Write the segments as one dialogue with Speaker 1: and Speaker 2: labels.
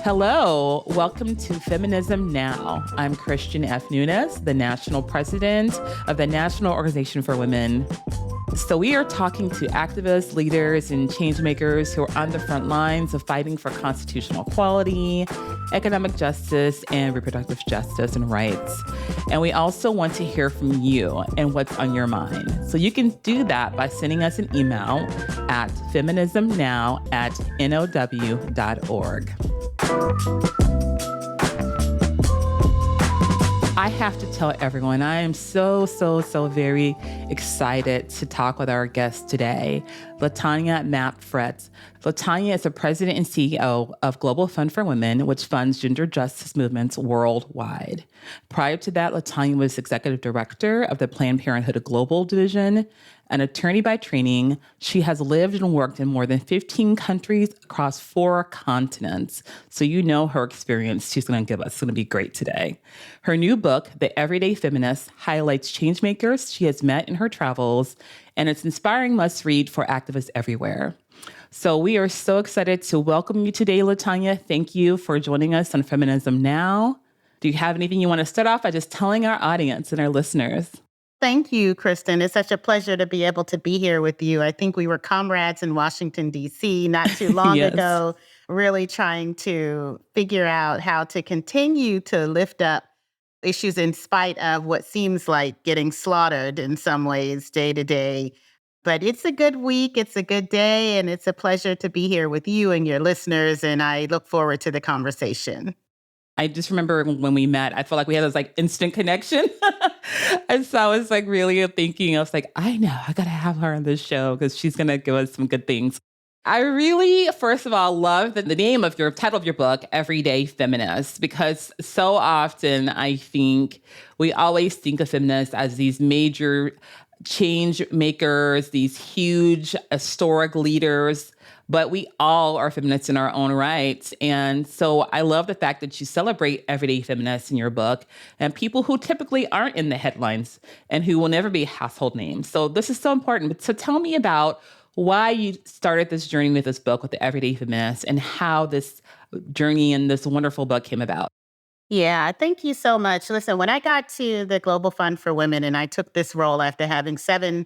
Speaker 1: Hello, welcome to Feminism Now. I'm Christian F. Nunes, the National President of the National Organization for Women. So we are talking to activists, leaders, and changemakers who are on the front lines of fighting for constitutional equality, economic justice, and reproductive justice and rights. And we also want to hear from you and what's on your mind. So you can do that by sending us an email at feminismnow@now.org. I have to tell everyone, I am so very excited to talk with our guest today, Latanya Mapp Frett. Latanya is the president and CEO of Global Fund for Women, which funds gender justice movements worldwide. Prior to that, Latanya was executive director of the Planned Parenthood Global Division. An attorney by training, she has lived and worked in more than 15 countries across 4 continents. So you know her experience she's going to give us. It's going to be great today. Her new book, The Everyday Feminist, highlights changemakers she has met in her travels, and it's inspiring must-read for activists everywhere. So we are so excited to welcome you today, Latanya. Thank you for joining us on Feminism Now. Do you have anything you want to start off by just telling our audience and our listeners?
Speaker 2: Thank you, Kristen. It's such a pleasure to be able to be here with you. I think we were comrades in Washington, D.C. not too long ago, really trying to figure out how to continue to lift up issues in spite of what seems like getting slaughtered in some ways day to day. But it's a good week, it's a good day, and it's a pleasure to be here with you and your listeners, and I look forward to the conversation.
Speaker 1: I just remember when we met, I felt like we had this instant connection. And so I was really thinking, I was like, I know, I got to have her on this show because she's going to give us some good things. I really, first of all, love the name of your title of your book, Everyday Feminists, because so often I think we always think of feminists as these major change makers, these huge historic leaders, but we all are feminists in our own right. And so I love the fact that you celebrate everyday feminists in your book and people who typically aren't in the headlines and who will never be household names. So this is so important. So tell me about why you started this journey with this book, with the Everyday Feminists, and how this journey and this wonderful book came about.
Speaker 2: Yeah, thank you so much. Listen, when I got to the Global Fund for Women and I took this role after having 7+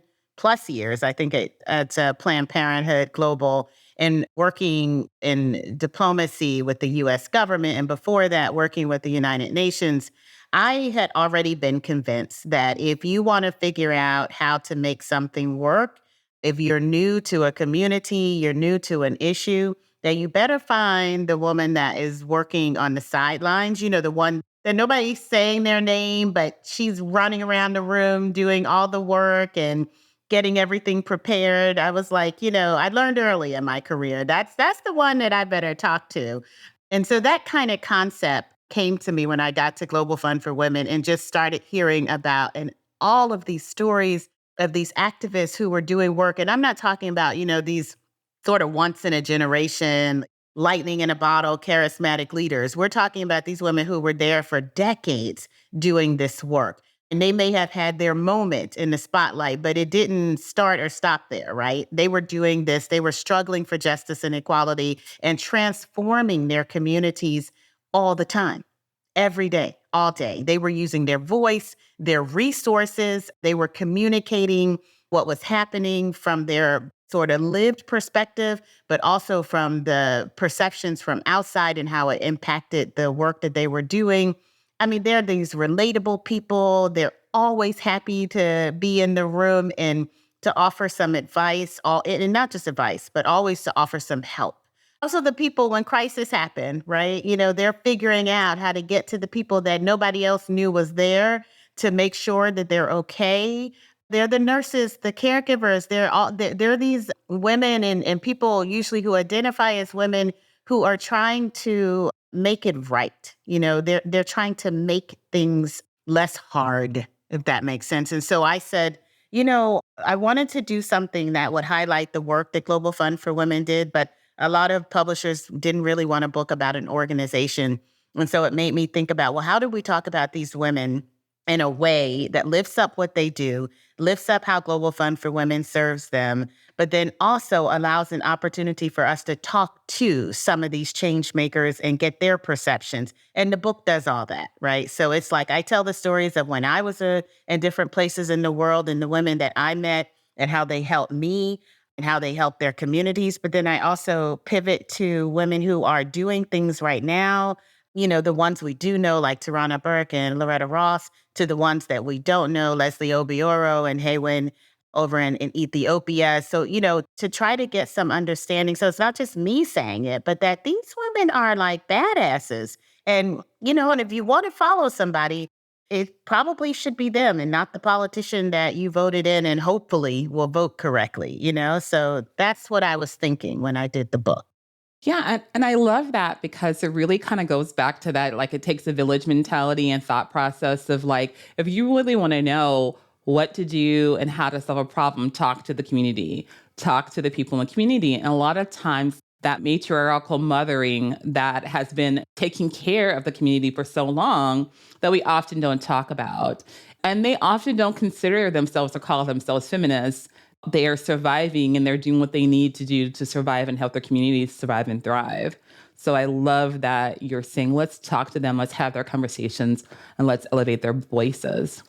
Speaker 2: years, I think at Planned Parenthood Global, and working in diplomacy with the U.S. government, and before that, working with the United Nations, I had already been convinced that if you want to figure out how to make something work, if you're new to a community, you're new to an issue, then you better find the woman that is working on the sidelines, the one that nobody's saying their name, but she's running around the room doing all the work and getting everything prepared. I was like, I learned early in my career, that's the one that I better talk to. And so that kind of concept came to me when I got to Global Fund for Women and just started hearing about and all of these stories of these activists who were doing work. And I'm not talking about, these sort of once in a generation, lightning in a bottle, charismatic leaders. We're talking about these women who were there for decades doing this work. And they may have had their moment in the spotlight, but it didn't start or stop there, right? They were doing this. They were struggling for justice and equality and transforming their communities all the time, every day, all day. They were using their voice, their resources. They were communicating what was happening from their sort of lived perspective, but also from the perceptions from outside and how it impacted the work that they were doing. I mean, they're these relatable people. They're always happy to be in the room and to offer some advice, and not just advice, but always to offer some help. Also, the people when crisis happen, right? They're figuring out how to get to the people that nobody else knew was there to make sure that they're okay. They're the nurses, the caregivers. They're these women and people usually who identify as women who are trying to make it right. They're trying to make things less hard, if that makes sense. And so I said, I wanted to do something that would highlight the work that Global Fund for Women did, but a lot of publishers didn't really want a book about an organization. And so it made me think about, well, how do we talk about these women in a way that lifts up what they do, lifts up how Global Fund for Women serves them, but then also allows an opportunity for us to talk to some of these change makers and get their perceptions. And the book does all that, right? So it's like I tell the stories of when I was in different places in the world and the women that I met and how they helped me and how they help their communities. But then I also pivot to women who are doing things right now, the ones we do know, like Tarana Burke and Loretta Ross, to the ones that we don't know, Leslie Obioro and Haywen over in Ethiopia. So, to try to get some understanding. So it's not just me saying it, but that these women are like badasses. And if you want to follow somebody, it probably should be them and not the politician that you voted in and hopefully will vote correctly. So that's what I was thinking when I did the book.
Speaker 1: Yeah, and I love that because it really kind of goes back to that, like it takes a village mentality and thought process of like, if you really want to know what to do and how to solve a problem, talk to the community, talk to the people in the community. And a lot of times that matriarchal mothering that has been taking care of the community for so long that we often don't talk about. And they often don't consider themselves or call themselves feminists. They are surviving and they're doing what they need to do to survive and help their communities survive and thrive. So I love that you're saying, let's talk to them, let's have their conversations, and let's elevate their voices.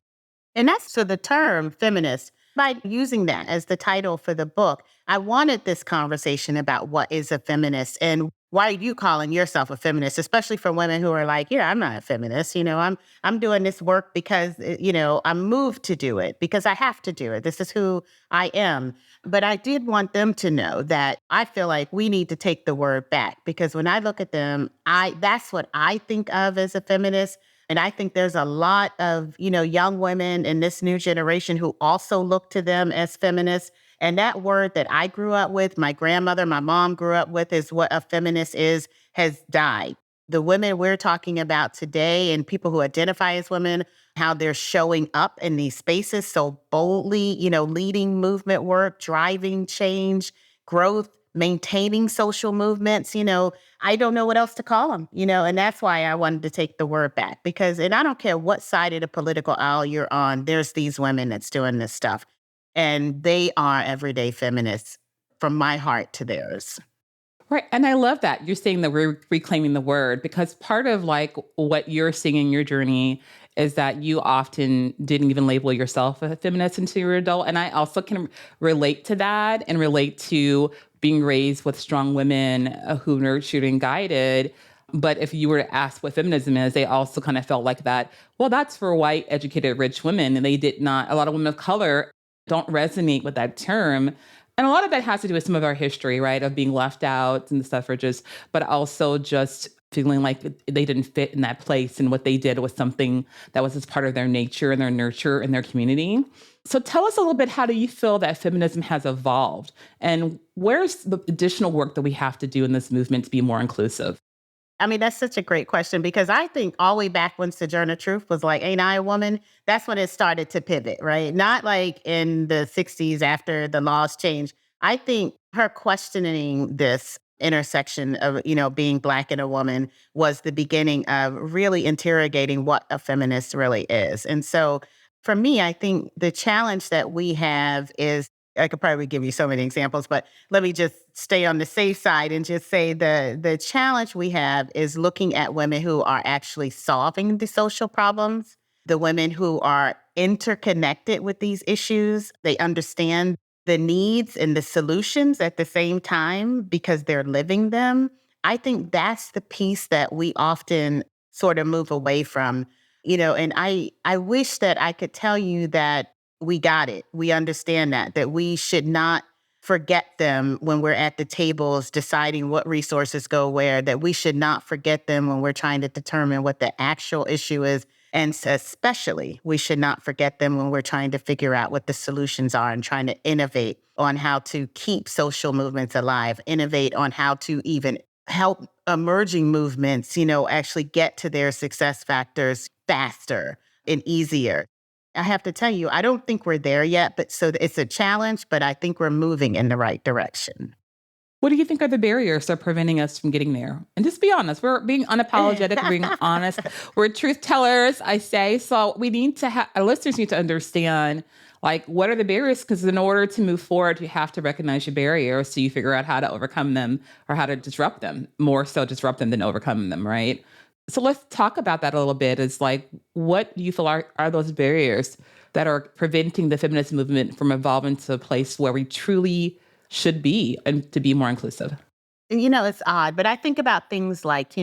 Speaker 2: And that's so the term feminist, by using that as the title for the book, I wanted this conversation about what is a feminist and why are you calling yourself a feminist, especially for women who are like, I'm not a feminist. I'm doing this work because, I'm moved to do it because I have to do it. This is who I am. But I did want them to know that I feel like we need to take the word back because when I look at them, that's what I think of as a feminist. And I think there's a lot of, young women in this new generation who also look to them as feminists. And that word that I grew up with, my grandmother, my mom grew up with, is what a feminist is, has died. The women we're talking about today and people who identify as women, how they're showing up in these spaces so boldly, leading movement work, driving change, growth, maintaining social movements, I don't know what else to call them, and that's why I wanted to take the word back and I don't care what side of the political aisle you're on, there's these women that's doing this stuff. And they are everyday feminists from my heart to theirs.
Speaker 1: Right. And I love that you're saying that we're reclaiming the word because part of like what you're seeing in your journey is that you often didn't even label yourself a feminist until you were adult. And I also can relate to that and relate to being raised with strong women who nurtured and guided. But if you were to ask what feminism is, they also kind of felt like that, well, that's for white, educated, rich women. And they did not, a lot of women of color don't resonate with that term. And a lot of that has to do with some of our history, right, of being left out and the suffragists, but also just feeling like they didn't fit in that place and what they did was something that was as part of their nature and their nurture and their community. So tell us a little bit, how do you feel that feminism has evolved? And where's the additional work that we have to do in this movement to be more inclusive?
Speaker 2: I mean, that's such a great question because I think all the way back when Sojourner Truth was like, ain't I a woman? That's when it started to pivot, right? Not like in the 60s after the laws changed. I think her questioning this intersection of, being Black and a woman was the beginning of really interrogating what a feminist really is. And so for me, I think the challenge that we have is I could probably give you so many examples, but let me just stay on the safe side and just say the challenge we have is looking at women who are actually solving the social problems, the women who are interconnected with these issues. They understand the needs and the solutions at the same time because they're living them. I think that's the piece that we often sort of move away from, and I wish that I could tell you that we got it. We understand that we should not forget them when we're at the tables deciding what resources go where, that we should not forget them when we're trying to determine what the actual issue is. And especially, we should not forget them when we're trying to figure out what the solutions are and trying to innovate on how to keep social movements alive, innovate on how to even help emerging movements, actually get to their success factors faster and easier. I have to tell you, I don't think we're there yet, but so it's a challenge, but I think we're moving in the right direction.
Speaker 1: What do you think are the barriers that are preventing us from getting there? And just be honest. We're being unapologetic, we're being honest. We're truth tellers, I say. So we need to our listeners need to understand, like, what are the barriers? Because in order to move forward, you have to recognize your barriers so you figure out how to overcome them or how to disrupt them, more so disrupt them than overcome them, right? So let's talk about that a little bit. Is like, what do you feel are those barriers that are preventing the feminist movement from evolving to a place where we truly should be and to be more inclusive?
Speaker 2: It's odd, but I think about things like,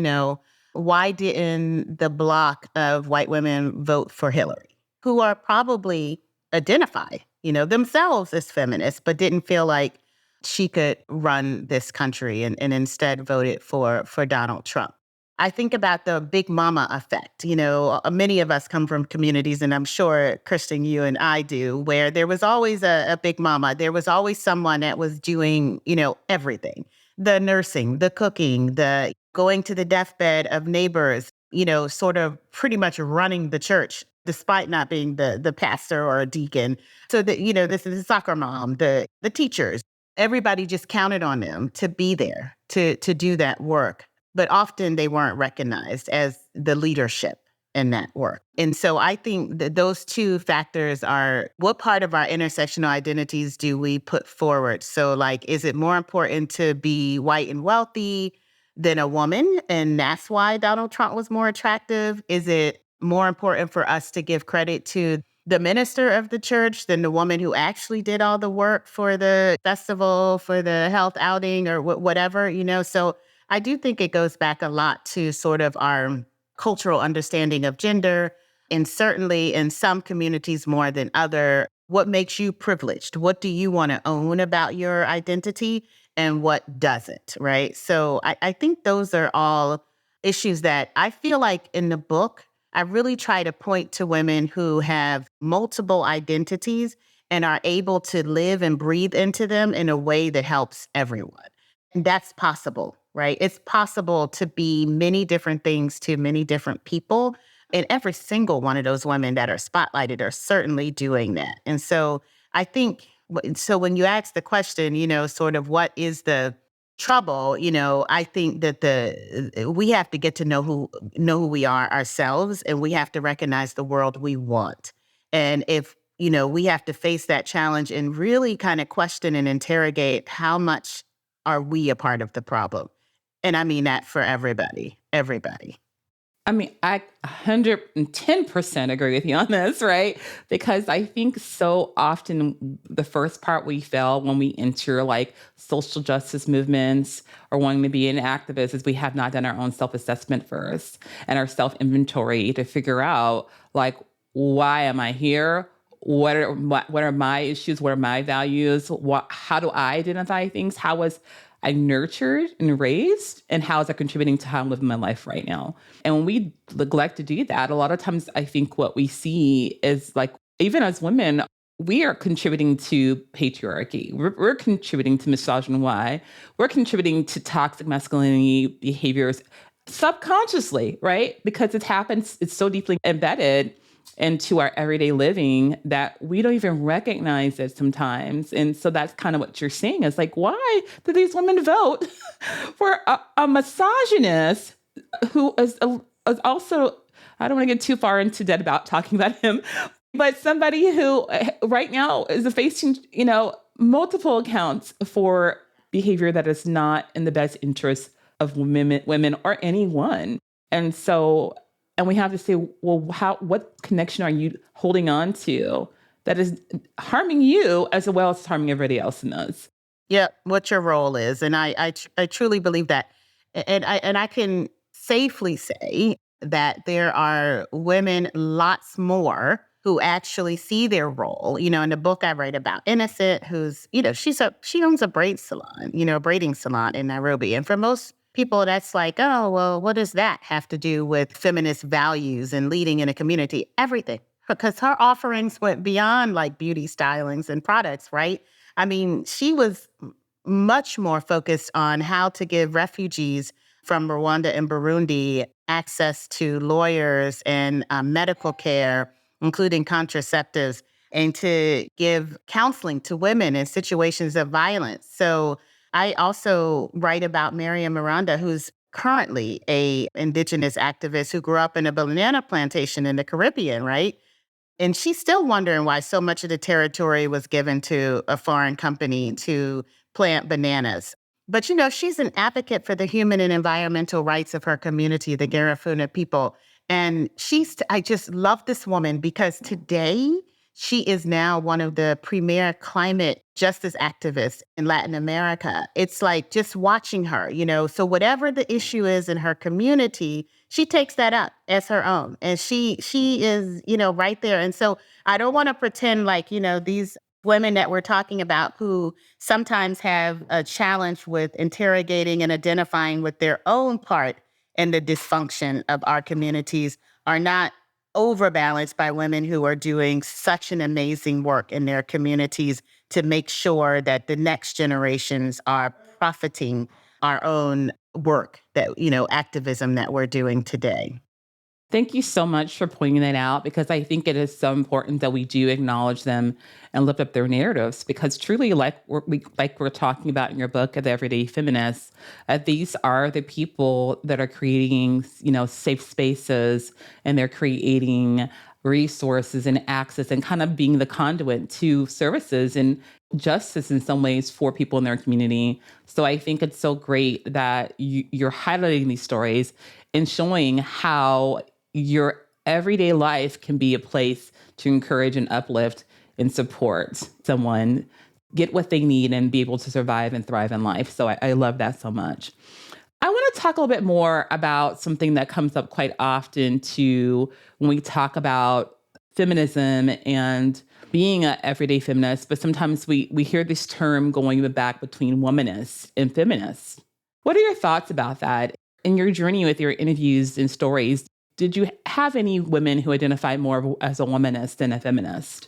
Speaker 2: why didn't the block of white women vote for Hillary, who are probably identify, themselves as feminists, but didn't feel like she could run this country and instead voted for Donald Trump. I think about the big mama effect. Many of us come from communities, and I'm sure, Kristen, you and I do, where there was always a big mama. There was always someone that was doing, everything. The nursing, the cooking, the going to the deathbed of neighbors, sort of pretty much running the church, despite not being the pastor or a deacon. So that, this is the soccer mom, the teachers. Everybody just counted on them to be there, to do that work. But often they weren't recognized as the leadership in that work. And so I think that those two factors are, what part of our intersectional identities do we put forward? So, like, is it more important to be white and wealthy than a woman? And that's why Donald Trump was more attractive? Is it more important for us to give credit to the minister of the church than the woman who actually did all the work for the festival, for the health outing, or whatever, So I do think it goes back a lot to sort of our cultural understanding of gender, and certainly in some communities more than other, what makes you privileged? What do you want to own about your identity and what doesn't, right? So I think those are all issues that I feel like in the book, I really try to point to women who have multiple identities and are able to live and breathe into them in a way that helps everyone. And that's possible, right? It's possible to be many different things to many different people. And every single one of those women that are spotlighted are certainly doing that. And so I think, so when you ask the question, sort of what is the trouble, I think that we have to get to know who we are ourselves, and we have to recognize the world we want. And if, we have to face that challenge and really kind of question and interrogate how much are we a part of the problem? And I mean that for everybody.
Speaker 1: I mean, I 110% agree with you on this, right? Because I think so often the first part we fail when we enter like social justice movements or wanting to be an activist is we have not done our own self-assessment first and our self-inventory to figure out, like, why am I here? What are my issues? What are my values? How do I identify things? How was I nurtured and raised? And how is that contributing to how I'm living my life right now? And when we neglect to do that, a lot of times I think what we see is, like, even as women, we are contributing to patriarchy. We're contributing to misogyny. We're contributing to toxic masculinity behaviors subconsciously, right? Because it happens, it's so deeply embedded into our everyday living that we don't even recognize it sometimes. And so that's kind of what you're saying is, like, why do these women vote for a misogynist who is also, I don't want to get too far into debt about talking about him, but somebody who right now is facing, multiple accounts for behavior that is not in the best interest of women or anyone. And so, and we have to say, well, what connection are you holding on to that is harming you as well as harming everybody else in this?
Speaker 2: Yeah, what your role is. And I truly believe that. And I can safely say that there are women, lots more, who actually see their role. In the book I write about Innocent, who's, she owns a braiding salon in Nairobi. And for most people, that's like, oh, well, what does that have to do with feminist values and leading in a community? Everything. Because her offerings went beyond like beauty stylings and products, right? I mean, she was much more focused on how to give refugees from Rwanda and Burundi access to lawyers and medical care, including contraceptives, and to give counseling to women in situations of violence. So I also write about Maria Miranda, who's currently a indigenous activist who grew up in a banana plantation in the Caribbean, right? And she's still wondering why so much of the territory was given to a foreign company to plant bananas. But she's an advocate for the human and environmental rights of her community, the Garifuna people. And I just love this woman because today she is now one of the premier climate justice activists in Latin America. It's like just watching her, so whatever the issue is in her community, she takes that up as her own. And she is, right there. And so I don't want to pretend like, these women that we're talking about who sometimes have a challenge with interrogating and identifying with their own part in the dysfunction of our communities are not overbalanced by women who are doing such an amazing work in their communities to make sure that the next generations are profiting our own work that, activism that we're doing today.
Speaker 1: Thank you so much for pointing that out because I think it is so important that we do acknowledge them and lift up their narratives because truly, like we're talking about in your book, The Everyday Feminists, these are the people that are creating, safe spaces and they're creating resources and access and kind of being the conduit to services and justice in some ways for people in their community. So I think it's so great that you're highlighting these stories and showing how your everyday life can be a place to encourage and uplift and support someone get what they need and be able to survive and thrive in life. So I love that so much. I want to talk a little bit more about something that comes up quite often too when we talk about feminism and being an everyday feminist, but sometimes we hear this term going back between womanists and feminists. What are your thoughts about that? In your journey with your interviews and stories, did you have any women who identify more as a womanist than a feminist?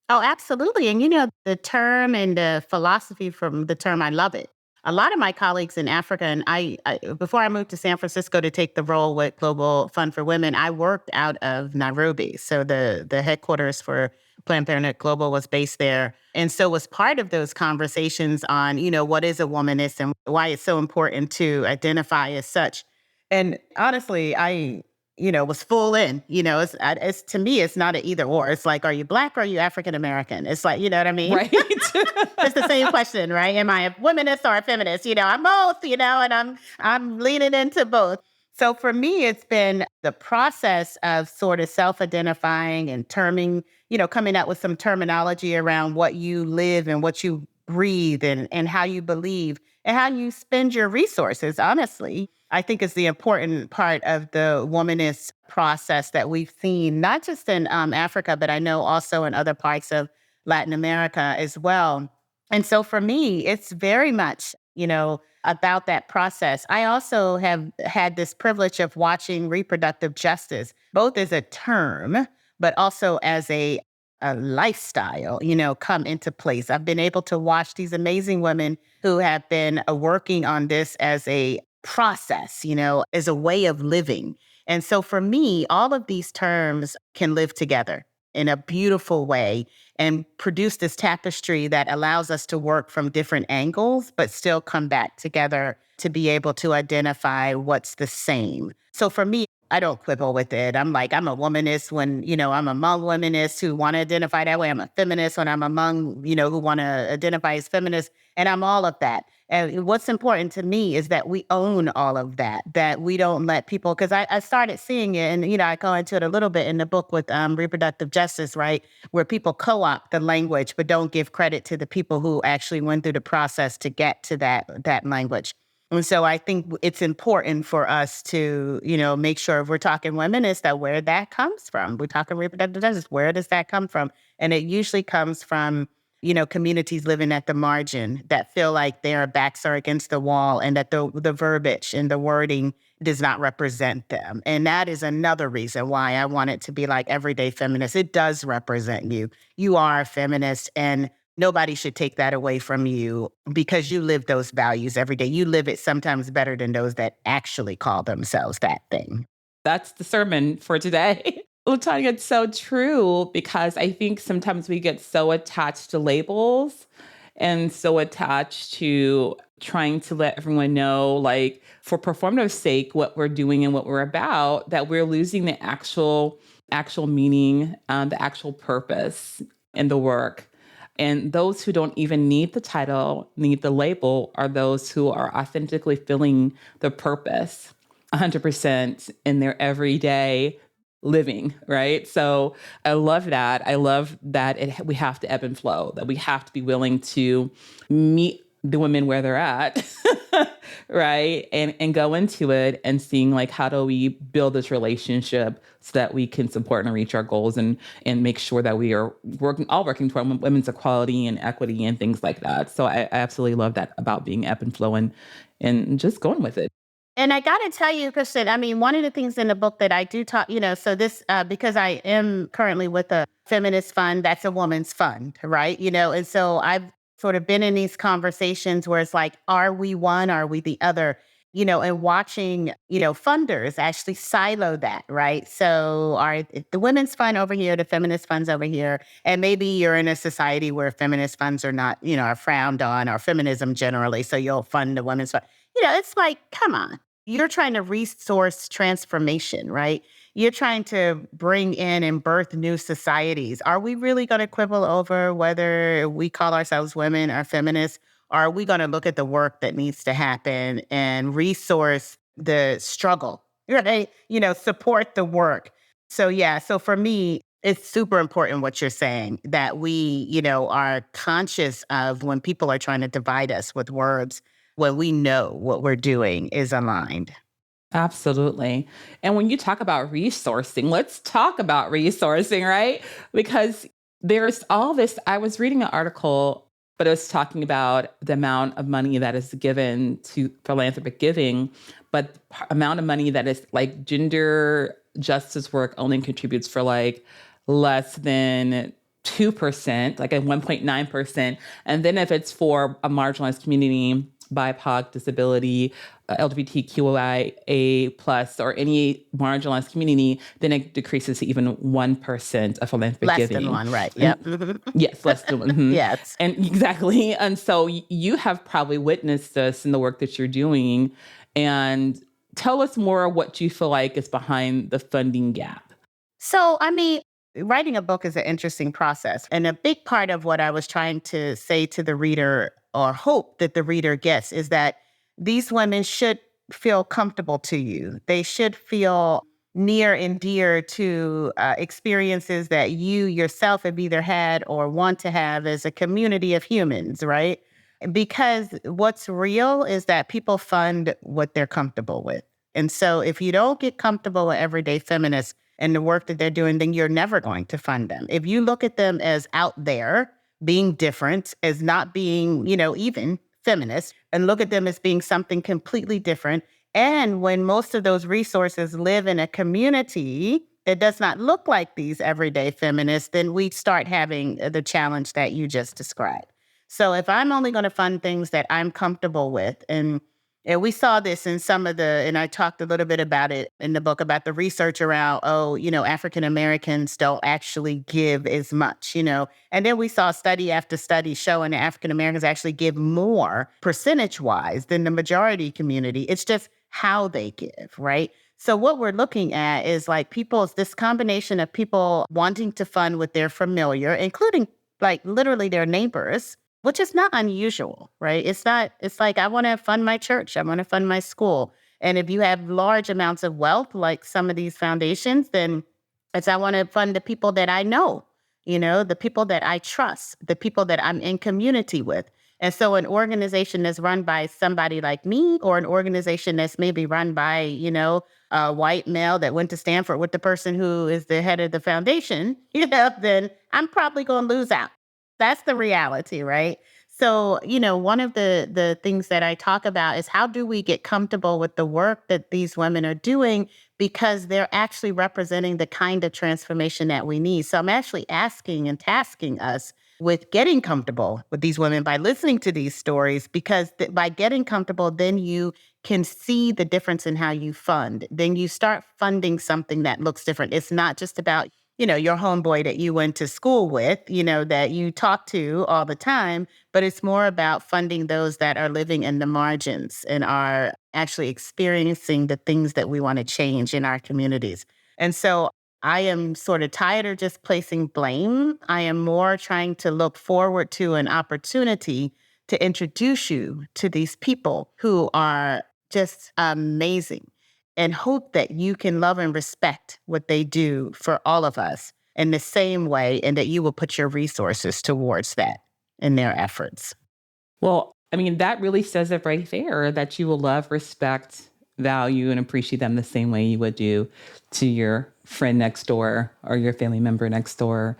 Speaker 2: Oh, absolutely. And the term and the philosophy from the term, I love it. A lot of my colleagues in Africa, and I before I moved to San Francisco to take the role with Global Fund for Women, I worked out of Nairobi. So the headquarters for Planned Parenthood Global was based there. And so was part of those conversations on, what is a womanist and why it's so important to identify as such. And honestly, I was full in. It's to me, it's not an either or. It's like, are you Black or are you African American? It's like, you know what I mean?
Speaker 1: Right.
Speaker 2: It's the same question, right? Am I a womanist or a feminist? I'm both, and I'm leaning into both. So for me, it's been the process of sort of self-identifying and terming, coming up with some terminology around what you live and what you breathe and how you believe and how you spend your resources, honestly. I think is the important part of the womanist process that we've seen, not just in Africa, but I know also in other parts of Latin America as well. And so for me, it's very much, about that process. I also have had this privilege of watching reproductive justice, both as a term, but also as a lifestyle, come into place. I've been able to watch these amazing women who have been working on this as a process, as a way of living. And so for me, all of these terms can live together in a beautiful way and produce this tapestry that allows us to work from different angles, but still come back together to be able to identify what's the same. So for me, I don't quibble with it. I'm like, I'm a womanist when, I'm among womanists who want to identify that way. I'm a feminist when I'm among, who want to identify as feminists. And I'm all of that. And what's important to me is that we own all of that we don't let people, because I started seeing it, and, I go into it a little bit in the book with reproductive justice, right? Where people co-opt the language, but don't give credit to the people who actually went through the process to get to that language. And so I think it's important for us to, make sure if we're talking womenist, that where that comes from. We're talking reproductive justice, where does that come from? And it usually comes from, communities living at the margin that feel like their backs are against the wall and that the verbiage and the wording does not represent them. And that is another reason why I want it to be like everyday feminist. It does represent you. You are a feminist, and nobody should take that away from you because you live those values every day. You live it sometimes better than those that actually call themselves that thing.
Speaker 1: That's the sermon for today. Latanya, it's so true because I think sometimes we get so attached to labels and so attached to trying to let everyone know, like, for performative sake, what we're doing and what we're about, that we're losing the actual meaning, the actual purpose in the work. And those who don't even need the title, need the label, are those who are authentically feeling the purpose 100% in their everyday living, right? So I love that. I love that we have to ebb and flow, that we have to be willing to meet the women where they're at, right? And go into it and seeing, like, how do we build this relationship so that we can support and reach our goals and make sure that we are working toward women's equality and equity and things like that. So I absolutely love that about being ebb and flow and just going with it.
Speaker 2: And I got to tell you, Kristen, I mean, one of the things in the book that I do talk, so this, because I am currently with a feminist fund, that's a woman's fund, right? And so I've sort of been in these conversations where it's like, are we one? Are we the other? And watching, funders actually silo that, right? So are the women's fund over here, the feminist funds over here, and maybe you're in a society where feminist funds are not, are frowned on, or feminism generally. So you'll fund the women's fund. It's like, come on. You're trying to resource transformation, right? You're trying to bring in and birth new societies. Are we really going to quibble over whether we call ourselves women or feminists? Or are we going to look at the work that needs to happen and resource the struggle, right? Support the work. So, yeah. So for me, it's super important what you're saying, that we, are conscious of when people are trying to divide us with words, when we know what we're doing is aligned.
Speaker 1: Absolutely. And when you talk about resourcing, let's talk about resourcing, right? Because there's all this. I was reading an article, but it was talking about the amount of money that is given to philanthropic giving, but the amount of money that is like gender justice work only contributes for like less than 2%, like at 1.9%. And then if it's for a marginalized community, BIPOC, disability, LGBTQIA plus, or any marginalized community, then it decreases to even 1% of philanthropic
Speaker 2: Less
Speaker 1: giving.
Speaker 2: than one, right? Yep.
Speaker 1: Yes, less than one. Mhm.
Speaker 2: Yes.
Speaker 1: And exactly. And so you have probably witnessed this in the work that you're doing. And tell us more what you feel like is behind the funding gap.
Speaker 2: So, I mean, writing a book is an interesting process. And a big part of what I was trying to say to the reader, or hope that the reader gets, is that these women should feel comfortable to you. They should feel near and dear to experiences that you yourself have either had or want to have as a community of humans, right? Because what's real is that people fund what they're comfortable with. And so if you don't get comfortable with everyday feminists and the work that they're doing, then you're never going to fund them. If you look at them as out there, being different, as not being, even feminist, and look at them as being something completely different. And when most of those resources live in a community that does not look like these everyday feminists, then we start having the challenge that you just described. So if I'm only going to fund things that I'm comfortable with, and we saw this in some of and I talked a little bit about it in the book, about the research around, African Americans don't actually give as much, And then we saw study after study showing that African Americans actually give more percentage-wise than the majority community. It's just how they give, right? So what we're looking at is like this combination of people wanting to fund what they're familiar, including like literally their neighbors, which is not unusual, right? It's like, I want to fund my church. I want to fund my school. And if you have large amounts of wealth, like some of these foundations, then I want to fund the people that I know, the people that I trust, the people that I'm in community with. And so an organization that's run by somebody like me, or an organization that's maybe run by, a white male that went to Stanford with the person who is the head of the foundation, then I'm probably going to lose out. That's the reality, right? So, one of the things that I talk about is, how do we get comfortable with the work that these women are doing, because they're actually representing the kind of transformation that we need. So I'm actually asking and tasking us with getting comfortable with these women by listening to these stories, because by getting comfortable, then you can see the difference in how you fund. Then you start funding something that looks different. It's not just about your homeboy that you went to school with, that you talk to all the time, but it's more about funding those that are living in the margins and are actually experiencing the things that we want to change in our communities. And so I am sort of tired of just placing blame. I am more trying to look forward to an opportunity to introduce you to these people who are just amazing, and hope that you can love and respect what they do for all of us in the same way, and that you will put your resources towards that in their efforts.
Speaker 1: Well, I mean, that really says it right there, that you will love, respect, value, and appreciate them the same way you would do to your friend next door or your family member next door.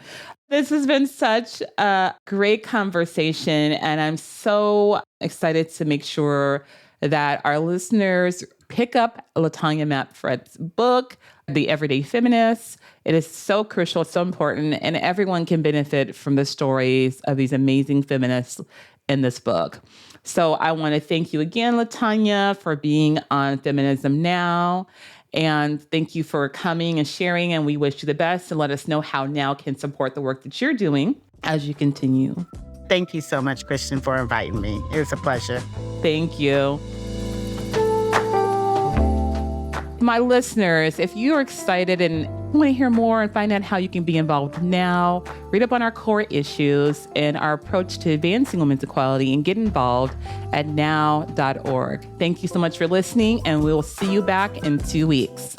Speaker 1: This has been such a great conversation, and I'm so excited to make sure that our listeners pick up Latanya Mapp Frett's book, The Everyday Feminists. It is so crucial, so important, and everyone can benefit from the stories of these amazing feminists in this book. So I want to thank you again, Latanya, for being on Feminism Now. And thank you for coming and sharing. And we wish you the best, and let us know how Now can support the work that you're doing as you continue.
Speaker 2: Thank you so much, Christian, for inviting me. It was a pleasure.
Speaker 1: Thank you. My listeners, if you're excited and want to hear more and find out how you can be involved now, read up on our core issues and our approach to advancing women's equality, and get involved at now.org. Thank you so much for listening, and we will see you back in 2 weeks.